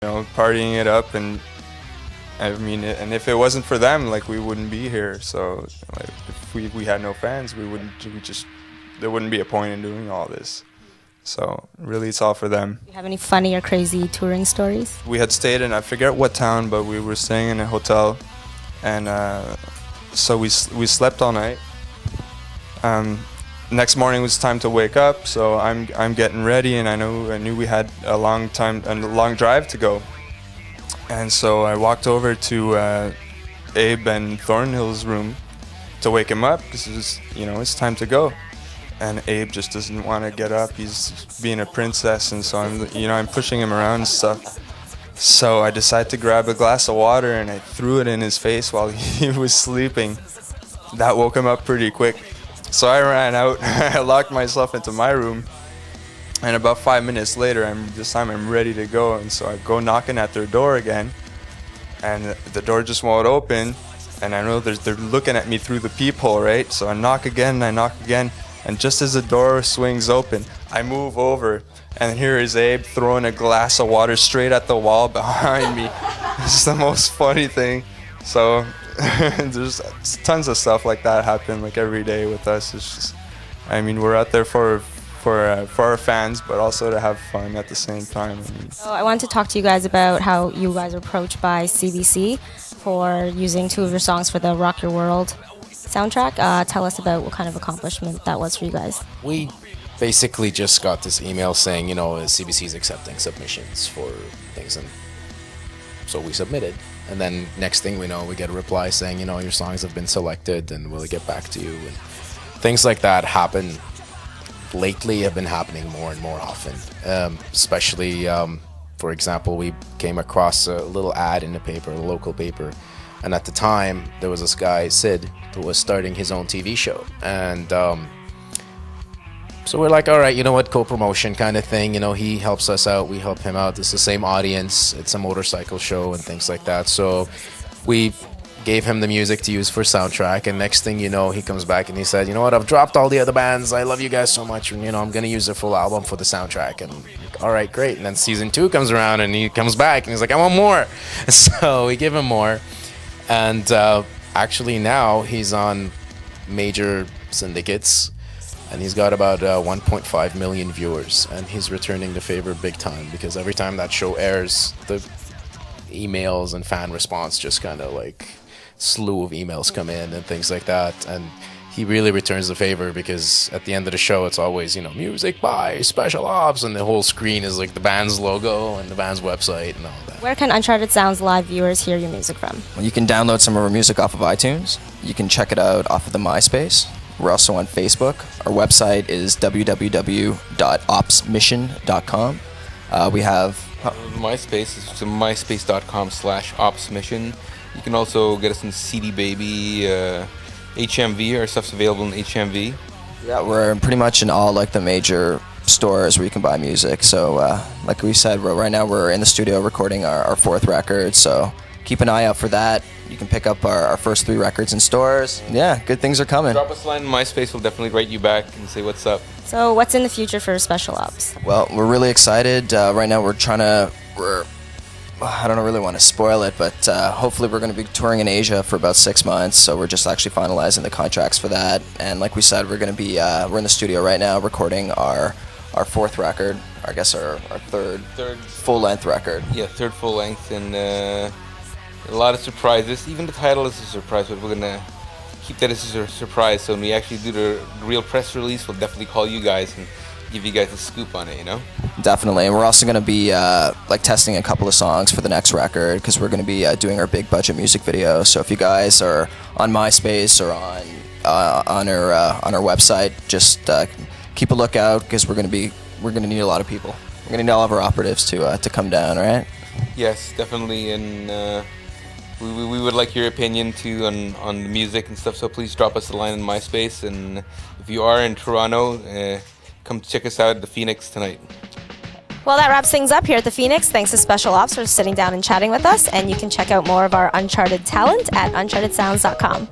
partying it up, and I mean, and if it wasn't for them, like, we wouldn't be here. So, like, if we had no fans, there wouldn't be a point in doing all this. So, really, it's all for them. Do you have any funny or crazy touring stories? We had stayed in, I forget what town, but we were staying in a hotel, and so we slept all night. Next morning it was time to wake up, so I'm getting ready, and I knew we had a long drive to go, and so I walked over to Abe and Thornhill's room to wake him up because it's time to go, and Abe just doesn't want to get up. He's being a princess, and so I'm pushing him around and stuff. So I decided to grab a glass of water and I threw it in his face while he was sleeping. That woke him up pretty quick. So I ran out, I locked myself into my room, and about 5 minutes later, this time I'm ready to go, and so I go knocking at their door again, and the door just won't open, and I know they're looking at me through the peephole, right? So I knock again, and just as the door swings open, I move over, and here is Abe throwing a glass of water straight at the wall behind me. It's the most funny thing. So there's tons of stuff like that happen like every day with us. It's just, I mean, we're out there for our fans, but also to have fun at the same time. So I wanted to talk to you guys about how you guys were approached by CBC for using 2 of your songs for the Rock Your World soundtrack. Tell us about what kind of accomplishment that was for you guys. We basically just got this email saying, CBC is accepting submissions for things, and so we submitted. And then next thing we know, we get a reply saying, your songs have been selected and we'll get back to you. And things like that happen lately, have been happening more and more often. Especially, for example, we came across a little ad in the paper, a local paper. And at the time, there was this guy, Sid, who was starting his own TV show. And so we're like, all right, you know what, co-promotion kind of thing. He helps us out, we help him out. It's the same audience. It's a motorcycle show and things like that. So we gave him the music to use for soundtrack. And next thing you know, he comes back and he said, you know what, I've dropped all the other bands. I love you guys so much. And, I'm going to use the full album for the soundtrack. And like, all right, great. And then season 2 comes around and he comes back and he's like, I want more. So we give him more. And actually now he's on major syndicates. And he's got about 1.5 million viewers, and he's returning the favor big time, because every time that show airs, the emails and fan response just kind of like slew of emails come in and things like that. And he really returns the favor, because at the end of the show, it's always, music by Special Ops, and the whole screen is like the band's logo and the band's website and all that. Where can Uncharted Sounds live viewers hear your music from? Well, you can download some of our music off of iTunes. You can check it out off of the MySpace. We're also on Facebook. Our website is www.opsmission.com. We have MySpace is myspace.com/opsmission. You can also get us in CD Baby, HMV. Our stuff's available in HMV. Yeah, we're pretty much in all like the major stores where you can buy music. So like we said, right now we're in the studio recording our 4th record. So keep an eye out for that. You can pick up our first 3 records in stores. Yeah, good things are coming. Drop us a line in MySpace. We'll definitely write you back and say what's up. So what's in the future for Special Ops? Well, we're really excited. Right now I don't really want to spoil it, but hopefully we're going to be touring in Asia for about 6 months. So we're just actually finalizing the contracts for that. And like we said, we're going to be we're in the studio right now recording our 4th record. I guess our third full-length record. Yeah, 3rd full-length, and a lot of surprises. Even the title is a surprise, but we're gonna keep that as a surprise. So when we actually do the real press release, we'll definitely call you guys and give you guys a scoop on it. Definitely, and we're also going to be like testing a couple of songs for the next record, because we're going to be doing our big budget music video. So if you guys are on MySpace or on our website, just keep a lookout, because we're going to need a lot of people. We're going to need all of our operatives to come down, right? Yes, definitely, and we would like your opinion too on the music and stuff. So please drop us a line in MySpace, and if you are in Toronto, come check us out at the Phoenix tonight. Well, that wraps things up here at the Phoenix. Thanks to Special Ops for sitting down and chatting with us, and you can check out more of our Uncharted talent at unchartedsounds.com.